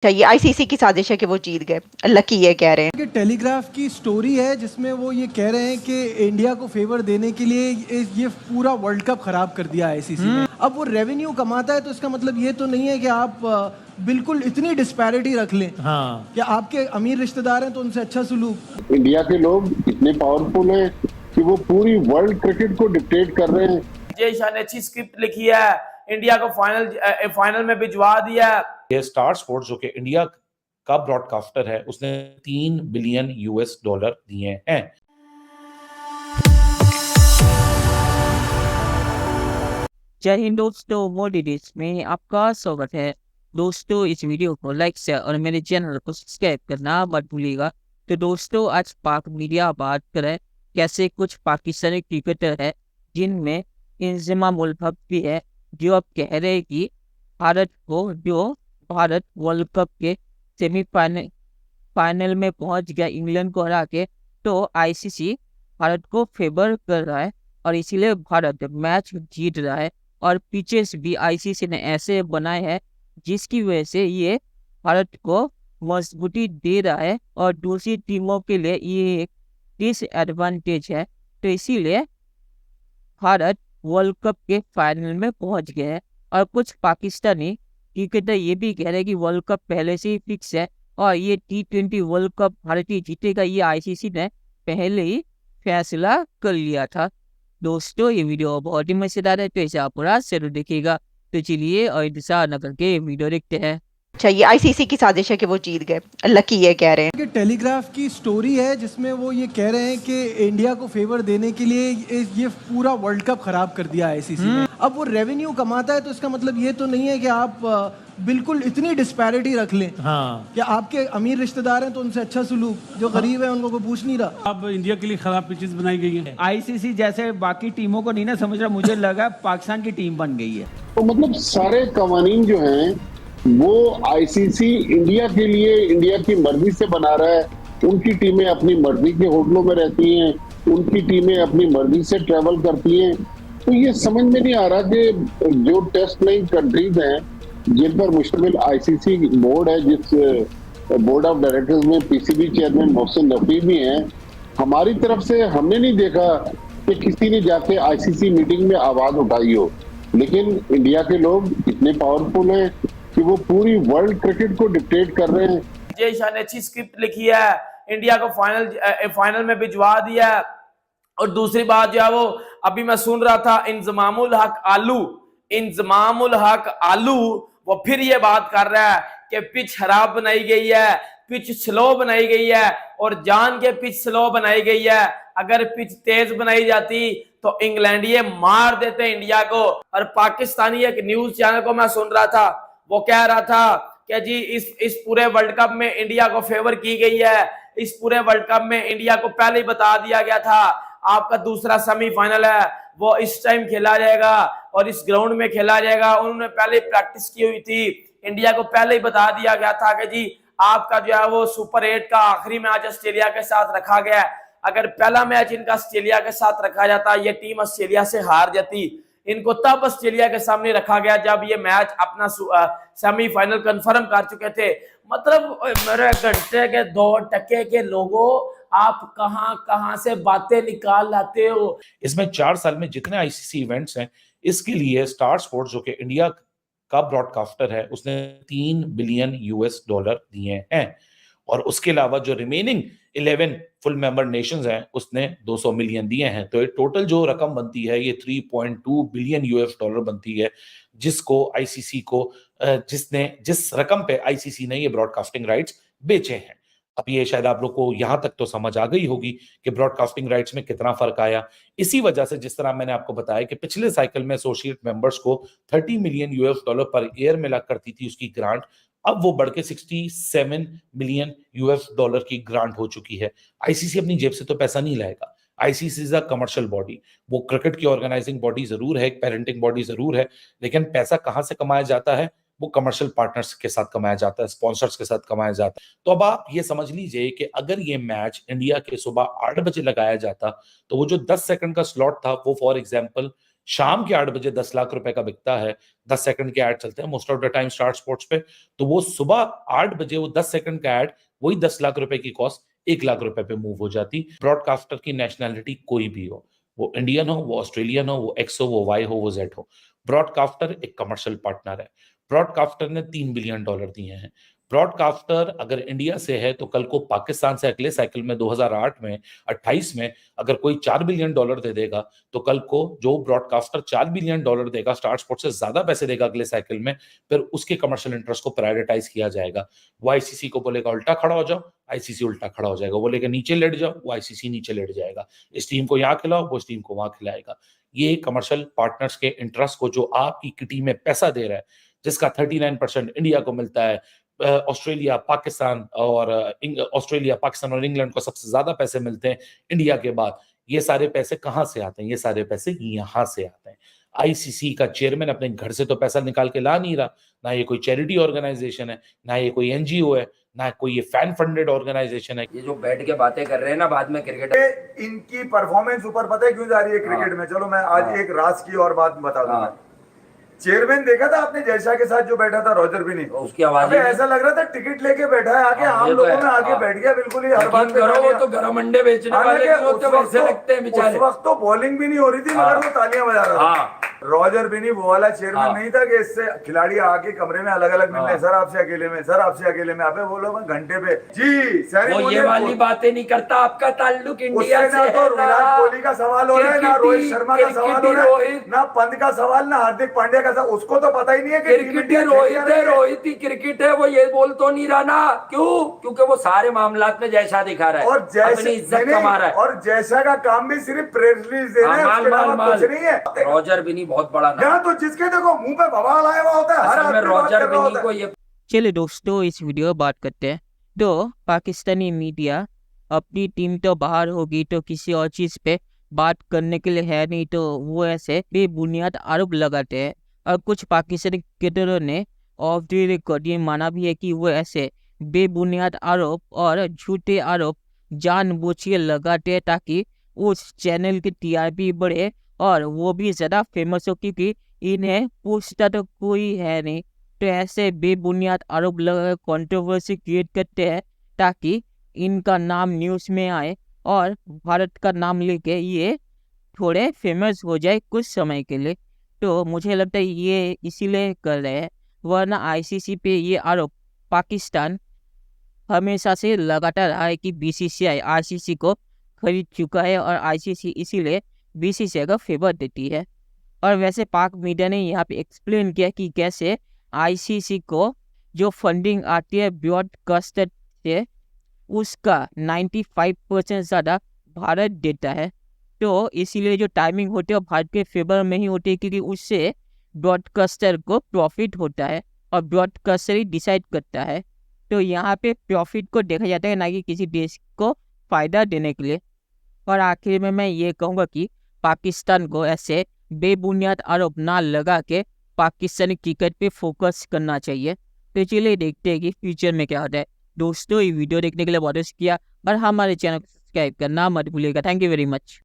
चाहिए। आईसीसी की साजिश है कि वो जीत गए, लकी ये कह रहे हैं। कि टेलीग्राफ की स्टोरी है जिसमें वो ये कह रहे हैं कि इंडिया को फेवर देने के लिए ये पूरा वर्ल्ड कप खराब कर दिया आईसीसी ने। अब वो रेवेन्यू कमाता है तो इसका मतलब ये तो नहीं है कि आप बिल्कुल इतनी डिस्पैरिटी रख लें। हाँ, कि आपके अमीर रिश्तेदार हैं तो उनसे अच्छा सुलूक। इंडिया के लोग इतने पावरफुल हैं कि वो पूरी वर्ल्ड क्रिकेट को डिक्टेट कर रहे हैं। जय शाह ने अच्छी स्क्रिप्ट लिखी है, इंडिया को फाइनल में भिजवा दिया। ये स्टार स्पोर्ट्स जो कि इंडिया का ब्रॉडकास्टर है, उसने 3 बिलियन US$ दिए हैं। जय हिंद दोस्तों, मोदी देश में आपका स्वागत है। दोस्तों, इस वीडियो को लाइक शेयर और मेरे चैनल को सब्सक्राइब करना मत भूलिएगा। तो दोस्तों, आज पाक मीडिया बात करें कैसे कुछ पाकिस्तानी क्रिकेटर है जिनमें इंजमाम उल हक भी है, जो अब कह रहे हैं कि भारत वर्ल्ड कप के फाइनल में पहुंच गया इंग्लैंड को हरा के, तो आईसीसी भारत को फेवर कर रहा है और इसीलिए भारत मैच जीत रहा है। और पिचेस भी आईसीसी ने ऐसे बनाए हैं जिसकी वजह से ये भारत को मजबूती दे रहा है और दूसरी टीमों के लिए ये एक डिसएडवांटेज है। तो इसीलिए भारत वर्ल्ड कप के फाइनल में पहुंच गए हैं। और कुछ पाकिस्तानी क्रिकेटर ये भी कह रहे हैं कि वर्ल्ड कप पहले से ही फिक्स है और ये T20 वर्ल्ड कप भारत ही जीतेगा, ये आईसीसी ने पहले ही फैसला कर लिया था। दोस्तों, ये वीडियो बहुत ही मजेदार है, तो इसे आप पूरा जरूर देखिएगा। तो चलिए और इंतजार न करके वीडियो देखते हैं। चाहिए। आईसीसी की साजिश है कि वो जीत गए, लकी ये कह रहे हैं। कि टेलीग्राफ की स्टोरी है जिसमें वो ये कह रहे हैं कि इंडिया को फेवर देने के लिए ये पूरा वर्ल्ड कप खराब कर दिया आईसीसी ने। अब वो रेवेन्यू कमाता है तो इसका मतलब ये तो नहीं है कि आप बिल्कुल इतनी डिस्पैरिटी रख लें। हाँ, कि आपके अमीर रिश्तेदार हैं तो उनसे अच्छा सुलूक, जो गरीब है उनको कोई पूछ नहीं रहा। अब इंडिया के लिए खराब पिचेस बनाई गई है। आईसीसी जैसे बाकी टीमों को नहीं ना समझ रहा, मुझे लगा पाकिस्तान की टीम बन गई है। तो मतलब सारे कवानीन जो हैं वो आईसीसी इंडिया के लिए इंडिया की मर्जी से बना रहा है। उनकी टीमें अपनी मर्जी के होटलों में रहती हैं, उनकी टीमें अपनी मर्जी से ट्रेवल करती हैं। तो ये समझ में नहीं आ रहा कि जो टेस्ट प्लेइंग कंट्रीज हैं जिन पर मुश्तमिल आईसीसी बोर्ड है, जिस बोर्ड ऑफ डायरेक्टर्स में पीसीबी चेयरमैन मोहसिन रफी भी हैं, हमारी तरफ से हमने नहीं देखा कि किसी ने जाके आईसीसी मीटिंग में आवाज उठाई हो। लेकिन इंडिया के लोग इतने पावरफुल हैं कि वो पूरी वर्ल्ड क्रिकेट को डिक्टेट कर रहे हैं। जय शाह ने अच्छी स्क्रिप्ट लिखी है, इंडिया को फाइनल में भिजवा दिया। और दूसरी बात जो है वो अभी मैं सुन रहा था, इंजमामुल हक आलू वो फिर ये बात कर रहा है कि पिच खराब बनाई गई है, पिच स्लो बनाई गई है और जान के पिच स्लो बनाई गई है। अगर पिच तेज बनाई जाती तो इंग्लैंड ये मार देते इंडिया को। और पाकिस्तानी एक न्यूज चैनल को मैं सुन रहा था, वो कह रहा था कि जी इस पूरे वर्ल्ड कप में इंडिया को फेवर की गई है, इस पूरे वर्ल्ड कप में इंडिया को पहले ही बता दिया गया था आपका दूसरा सेमीफाइनल है वो इस टाइम खेला जाएगा और इस ग्राउंड में खेला जाएगा। उन्होंने पहले प्रैक्टिस की हुई थी, इंडिया को पहले ही बता दिया गया था कि जी आपका जो है वो सुपर 8 का आखिरी मैच ऑस्ट्रेलिया के साथ रखा गया है। अगर पहला मैच इनका ऑस्ट्रेलिया के साथ रखा जाता, ये टीम ऑस्ट्रेलिया से हार जाती। इनको तब ऑस्ट्रेलिया के सामने रखा गया जब ये मैच अपना सेमीफाइनल कंफर्म कर चुके थे। मतलब मेरे घंटे के 2 टके के लोगों, आप कहां से बातें निकाल लाते हो। इसमें 4 साल में जितने आईसीसी इवेंट्स हैं, इसके लिए स्टार स्पोर्ट्स जो कि इंडिया का ब्रॉडकास्टर है, उसने 3 बिलियन US$ दिए हैं। और उसके अलावा जो रिमेनिंग 11 फुल मेंबर नेशंस हैं, उसने 200 मिलियन दिए हैं। तो टोटल जो रकम बनती है ये 3.2 बिलियन US$ बनती है, जिसको आईसीसी को जिस रकम पे आईसीसी ने ये ब्रॉडकास्टिंग राइट्स बेचे हैं। अब ये शायद आप लोग को यहां तक तो समझ आ गई होगी कि ब्रॉडकास्टिंग राइट्स में कितना फर्क आया। इसी वजह से जिस तरह मैंने आपको बताया कि पिछले साइकिल में एसोसिएट मेंबर्स को 30 मिलियन US$ पर ईयर मिला करती थी उसकी ग्रांट, अब वो बढ़ के 67 मिलियन US$ की ग्रांट हो चुकी है। आईसीसी अपनी जेब से तो पैसा नहीं लाएगा। ICC is a commercial body, वो क्रिकेट की ऑर्गेनाइजिंग बॉडी जरूर है, एक पेरेंटिंग बॉडी जरूर है, लेकिन पैसा कहां से कमाया जाता है? वो कमर्शियल पार्टनर्स के साथ कमाया जाता है, स्पॉन्सर्स के साथ कमाया जाता है। तो अब आप ये समझ लीजिए कि अगर ये मैच इंडिया के सुबह 8 बजे लगाया जाता, तो वो जो 10 सेकंड का स्लॉट था वो फॉर एग्जांपल शाम के 8 बजे 10 लाख रुपए का बिकता है, 10 सेकंड के ऐड चलते हैं most of the time star sports पे, तो वो सुबह 8 बजे वो 10 सेकंड का ऐड वही 10 लाख रुपए की कॉस्ट 1 लाख रुपए पे मूव हो जाती। ब्रॉडकास्टर की नेशनैलिटी कोई भी हो, वो इंडियन हो, वो ऑस्ट्रेलियन हो, वो एक्स हो, वो वाई हो, वो जेड हो, ब्रॉडकास्टर एक कमर्शियल पार्टनर है। ब्रॉडकास्टर ने $3 बिलियन दिए हैं। ब्रॉडकास्टर अगर इंडिया से है तो कल को पाकिस्तान से अगले साइकिल में 2008 में 28 में अगर कोई $4 बिलियन दे देगा तो कल को जो ब्रॉडकास्टर $4 बिलियन देगा, स्टार स्पोर्ट्स से ज्यादा पैसे देगा अगले साइकिल में, फिर उसके कमर्शियल इंटरेस्ट को प्रायोरिटाइज किया जाएगा। वो आईसीसी को बोलेगा उल्टा खड़ा हो जाओ, आईसीसी उल्टा खड़ा हो जाएगा। वो बोलेगा नीचे लेट जाओ, वो आईसीसी नीचे लेट जाएगा। इस टीम को यहाँ खिलाओ, वो इस टीम को वहां खिलाएगा। ये कमर्शियल पार्टनर्स के इंटरेस्ट को जो आपकी किटी में पैसा दे रहा है, जिसका 39% इंडिया को मिलता है, ऑस्ट्रेलिया पाकिस्तान और इंग्लैंड को सबसे ज्यादा पैसे मिलते हैं इंडिया के बाद। ये सारे पैसे कहां से आते हैं? ये सारे पैसे यहां से आते हैं। आईसीसी का चेयरमैन अपने घर से तो पैसा निकाल के ला नहीं रहा, ना ये कोई चैरिटी ऑर्गेनाइजेशन है, ना ये कोई एनजीओ है, ना कोई ये फैन फंडेड ऑर्गेनाइजेशन है। ये जो बैठ के बातें कर रहे हैं ना बाद में क्रिकेट, इनकी परफॉर्मेंस ऊपर पता है क्यों जा रही है क्रिकेट में? चलो मैं आज एक राज की और बात बता दूं। चेयरमैन देखा था आपने जयशाह के साथ जो बैठा था, रॉजर बिनी, उसकी आवाज ऐसा लग रहा था टिकट लेके बैठा है आके, आम लोगों में आके बैठ गया बिल्कुल ही हर बात पे। वो तो गरम अंडे बेचने वाले होते वैसे लगते हैं बेचारे। उस वक्त तो बॉलिंग भी नहीं हो रही थी मगर वो तालियां बजा रहा था। रॉजर बिनी वो वाला चेयरमैन नहीं था कि इससे खिलाड़ी आके कमरे में अलग अलग मिलने, सर आपसे अकेले में, सर आपसे अकेले में। आपे बोलो मैं घंटे पे जी सर, वो ये वाली बातें नहीं करता। आपका ताल्लुक इंडिया से है, तो विराट कोहली का सवाल हो रहा है, ना रोहित शर्मा का सवाल हो रहा है, ना पंत का सवाल, ना हार्दिक पांड्या का सवाल। उसको तो पता ही नहीं है कि क्रिकेट ही रोहित ही क्रिकेट है। वो ये बोल तो नहीं रहा ना, क्यों? क्योंकि वो सारे मामलात में जैसा दिखा रहा है और अपनी इज्जत कमा रहा है। और जैसा का काम भी सिर्फ प्रेस रिलीज देना है, उसके अलावा कुछ नहीं है। रॉजर बिनी बहुत बड़ा नाम, तो जिसके देखो मुंह पे बवाल आया हुआ होता है, हर आदमी रॉजर बिनी को ये। चलिए दोस्तों, इस वीडियो बात करते हैं। तो पाकिस्तानी मीडिया अपनी टीम तो बाहर होगी तो किसी और चीज पे बात करने के लिए है नहीं, तो वो ऐसे बेबुनियाद आरोप लगाते हैं। और कुछ पाकिस्तानी क्रिकेटरों ने ऑफ द रिकॉर्ड ये माना भी है कि वो ऐसे बेबुनियाद आरोप और झूठे आरोप जानबूझकर लगाते हैं ताकि उस चैनल की टीआरपी बढ़े और वो भी ज़्यादा फेमस हो, क्योंकि इन्हें पूछता तो कोई है नहीं। तो ऐसे बेबुनियाद आरोप लगा कंट्रोवर्सी क्रिएट करते हैं ताकि इनका नाम न्यूज़ में आए और भारत का नाम लेके ये थोड़े फेमस हो जाए कुछ समय के लिए। तो मुझे लगता है ये इसीलिए कर रहे हैं, वरना आईसीसी पे ये आरोप पाकिस्तान हमेशा से लगाता रहा है कि बीसीसीआई आईसीसी को खरीद चुका है और आईसीसी इसीलिए बीसीसीआई का फेवर देती है। और वैसे पाक मीडिया ने यहाँ पे एक्सप्लेन किया कि कैसे आईसीसी को जो फंडिंग आती है ब्रॉडकास्टर से, उसका 95% ज़्यादा भारत देता है। तो इसीलिए जो टाइमिंग होती है वो भारत के फेवर में ही होती है, क्योंकि उससे ब्रॉडकास्टर को प्रॉफिट होता है और ब्रॉडकास्टर ही डिसाइड करता है। तो यहाँ पे प्रॉफिट को देखा जाता है, ना कि किसी देश को फ़ायदा देने के लिए। और आखिर में मैं ये कहूँगा कि पाकिस्तान को ऐसे बेबुनियाद आरोप ना लगा के पाकिस्तानी क्रिकेट पे फोकस करना चाहिए। तो चलिए देखते हैं कि फ्यूचर में क्या होता है। दोस्तों, ये वीडियो देखने के लिए बहुत शुक्रिया और हमारे चैनल को सब्सक्राइब करना मत भूलिएगा। Thank you very much.